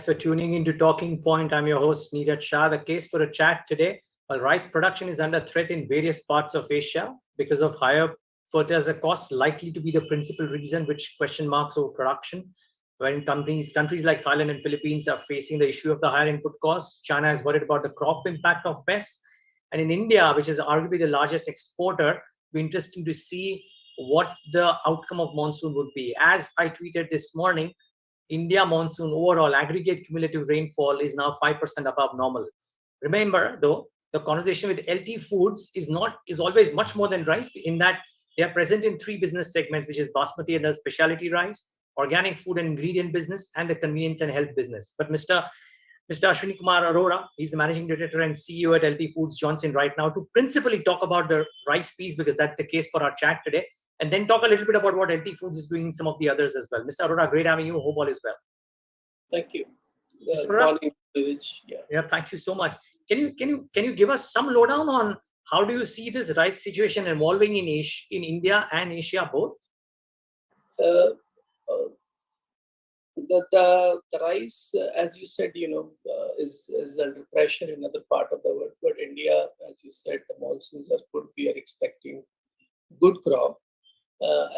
for tuning into Talking Point. I'm your host, Neeraj Shah. The case for a chat today. While rice production is under threat in various parts of Asia because of higher fertilizer costs, likely to be the principal reason which question marks over production. When countries like Thailand and Philippines are facing the issue of the higher input costs, China is worried about the crop impact of pests. And in India, which is arguably the largest exporter, it'll be interesting to see what the outcome of monsoon would be. As I tweeted this morning, India monsoon overall aggregate cumulative rainfall is now 5% above normal. Remember, though, the conversation with LT Foods is always much more than rice, in that they are present in three business segments, which is basmati and the specialty rice, organic food and ingredient business, and the convenience and health business. But Mr. Ashwani Kumar Arora, he's the managing director and CEO at LT Foods Johnson right now, to principally talk about the rice piece, because that's the case for our chat today, and then talk a little bit about what LT Foods is doing in some of the others as well. Mr. Arora, great having you. Hope all is well. Thank you. Yeah, thank you so much. Can you give us some lowdown on how do you see this rice situation evolving in Asia, in India and Asia both? The rice, as you said, is under pressure in other part of the world. But India, as you said, the monsoons are good. We are expecting good crop.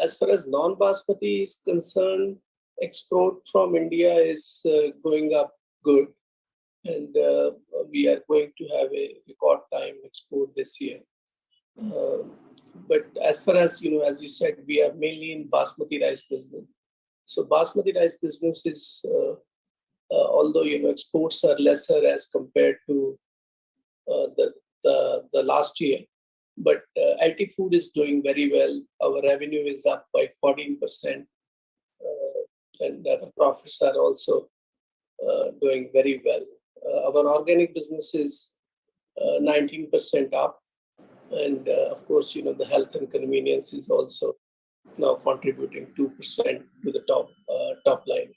As far as non-basmati is concerned, export from India is going up good, and we are going to have a record time export this year. But as far as as you said, we are mainly in basmati rice business. So basmati rice business is, although exports are lesser as compared to the last year, but LT Food is doing very well. Our revenue is up by 14%, and our profits are also doing very well. Our organic business is 19% up, and of course, the health and convenience is also now contributing 2% to the top line.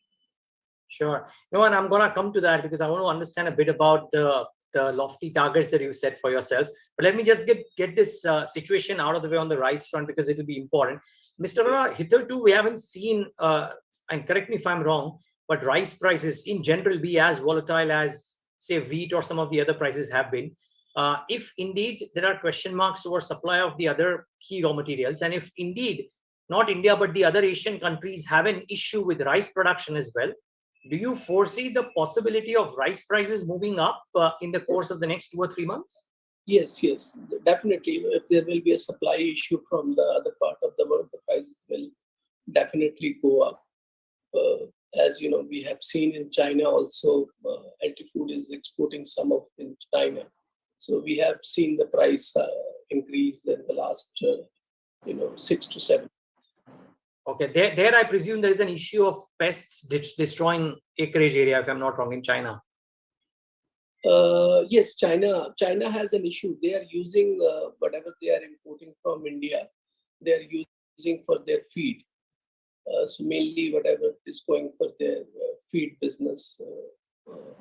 Sure. And I'm going to come to that because I want to understand a bit about the lofty targets that you set for yourself. But let me just get this situation out of the way on the rice front, because it will be important. Mr. Arora, hitherto we haven't seen, and correct me if I'm wrong, but rice prices in general be as volatile as, say, wheat or some of the other prices have been. If indeed there are question marks over supply of the other key raw materials, and if indeed not India, but the other Asian countries have an issue with rice production as well, do you foresee the possibility of rice prices moving up in the course of the next 2 or 3 months? Yes, definitely. If there will be a supply issue from the other part of the world, the prices will definitely go up. As we have seen in China also, LT Food is exporting some of in China. So we have seen the price increase in the last 6 to 7. Okay, there I presume there is an issue of pests destroying acreage area, if I'm not wrong, in China. Yes, China has an issue. They are using whatever they are importing from India, they are using for their feed. So mainly whatever is going for their feed business,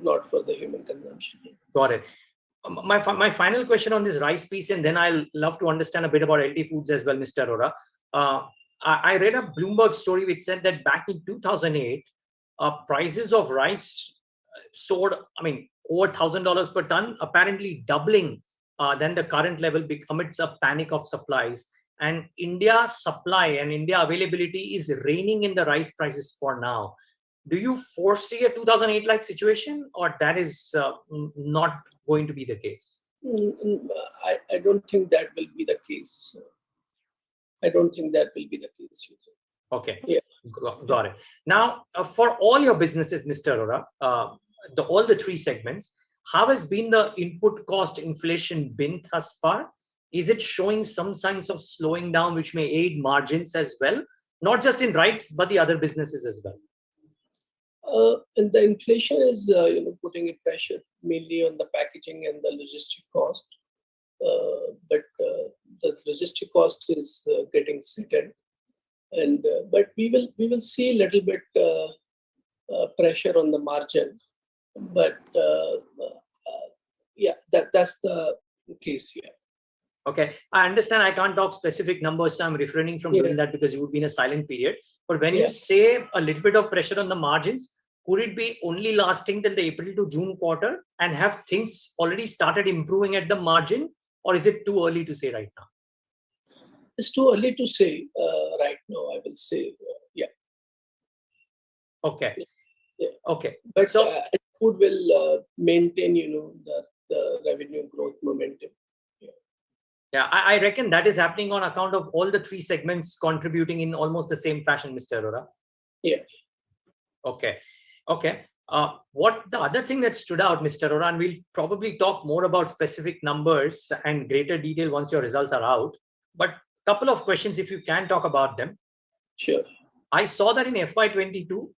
not for the human consumption. Got it. My final question on this rice piece, and then I'll love to understand a bit about LT Foods as well, Mr. Arora. I read a Bloomberg story which said that back in 2008, prices of rice soared, over $1,000 per ton, apparently doubling than the current level amidst a panic of supplies. And India's supply and India availability is reigning in the rice prices for now. Do you foresee a 2008-like situation, or that is not going to be the case? I don't think that will be the case. Okay. Yeah. Got it. Now, for all your businesses, Mr. Arora, all the three segments, how has been the input cost inflation been thus far? Is it showing some signs of slowing down, which may aid margins as well, not just in rice, but the other businesses as well? And the inflation is putting a pressure mainly on the packaging and the logistic cost. But the logistic cost is getting settled, and but we will see a little bit pressure on the margin. But that's the case here. Okay, I understand I can't talk specific numbers, so I'm refraining from doing that because you would be in a silent period. But when you say a little bit of pressure on the margins, could it be only lasting till the April to June quarter, and have things already started improving at the margin, or is it too early to say right now? It's too early to say right now, I will say. Yeah. Okay. Yeah. Okay. But So food will maintain, the revenue growth momentum. yeah, I reckon that is happening on account of all the three segments contributing in almost the same fashion, Mr. Arora. Yeah. Okay. Okay. What the other thing that stood out, Mr. Arora, and we'll probably talk more about specific numbers and greater detail once your results are out. But a couple of questions, if you can talk about them. Sure. I saw that in FY22,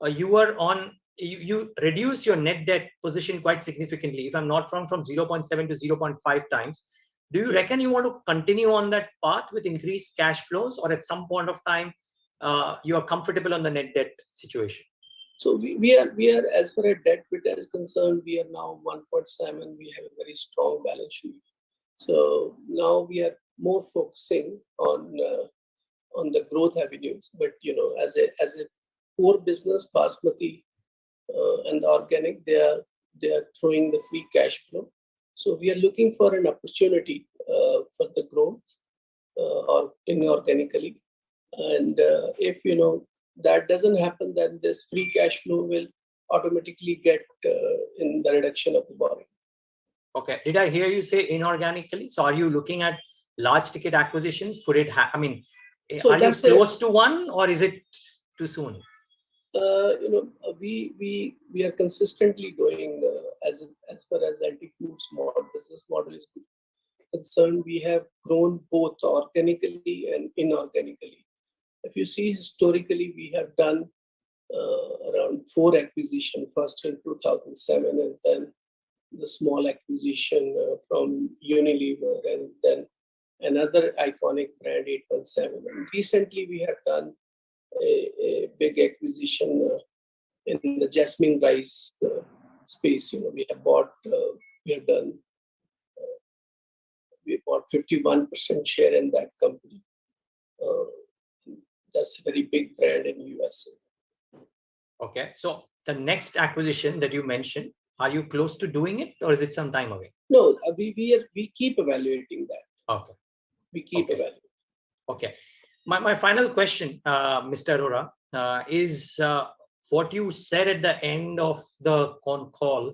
you were on, you reduced your net debt position quite significantly, if I'm not wrong, from 0.7 to 0.5 times. Do you reckon you want to continue on that path with increased cash flows, or at some point of time, you are comfortable on the net debt situation? So we are as far as debt beta is concerned, we are now 1.7. We have a very strong balance sheet. So now we are more focusing on the growth avenues. But as a core business, basmati and the organic, they are throwing the free cash flow. So we are looking for an opportunity for the growth or inorganically. And if that doesn't happen, then this free cash flow will automatically get in the reduction of the borrowing. Okay. Did I hear you say inorganically? So are you looking at large ticket acquisitions? Could it I mean, so are you close to one, or is it too soon? We are consistently doing as far as LT Foods business model is concerned. We have grown both organically and inorganically. If you see historically, we have done around 4 acquisitions, first in 2007, and then the small acquisition from Unilever, and then another iconic brand, 817. And recently, we have done a big acquisition in the jasmine rice space. We bought 51% share in that company. That's a very big brand in USA. Okay, so the next acquisition that you mentioned, are you close to doing it, or is it some time away? No, we keep evaluating that. Okay, we keep evaluating. Okay, my final question, Mr. Arora, is what you said at the end of the con call,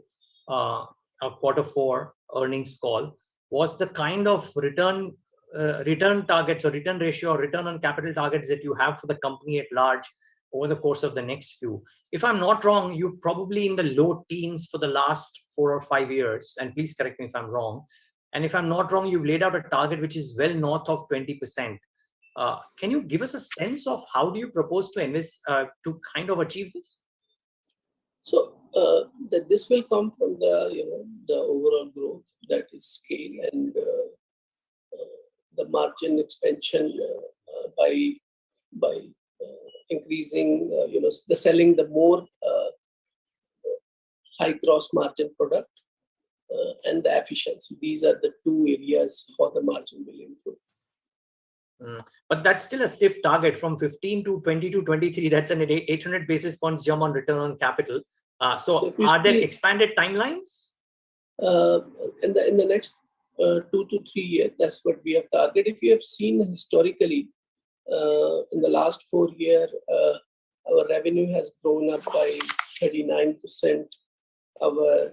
Q4 earnings call, was the kind of return targets or return ratio or return on capital targets that you have for the company at large over the course of the next few. If I'm not wrong, you're probably in the low teens for the last 4 or 5 years, and please correct me if I'm wrong. And if I'm not wrong, you've laid out a target which is well north of 20%. Can you give us a sense of how do you propose to invest to kind of achieve this? So this will come from the overall growth, that is scale, and the margin expansion by increasing the selling the more high gross margin product and the efficiency. These are the 2 areas for the margin will improve. But that's still a stiff target from 15 to 20 to 23. That's an 800 basis points jump on return on capital. So are there expanded timelines? In the next 2 to 3 years, that's what we have targeted. If you have seen historically, in the last 4 years, our revenue has grown up by 39%. Our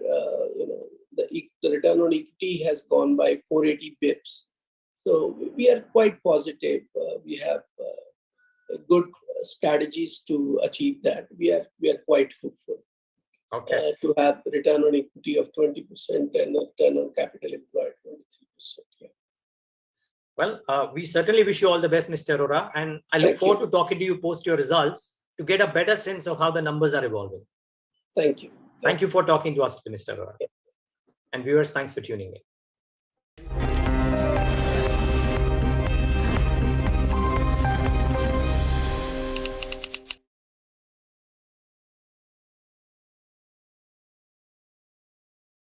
the return on equity has gone by 480 bips. So we are quite positive. We have good strategies to achieve that. We are quite hopeful. Okay. To have return on equity of 20% and return on capital employed 23%. Yeah. Well, we certainly wish you all the best, Mr. Arora, and I look forward to talking to you post your results to get a better sense of how the numbers are evolving. Thank you. Thank you for talking to us, Mr. Arora. Yeah. And viewers, thanks for tuning in.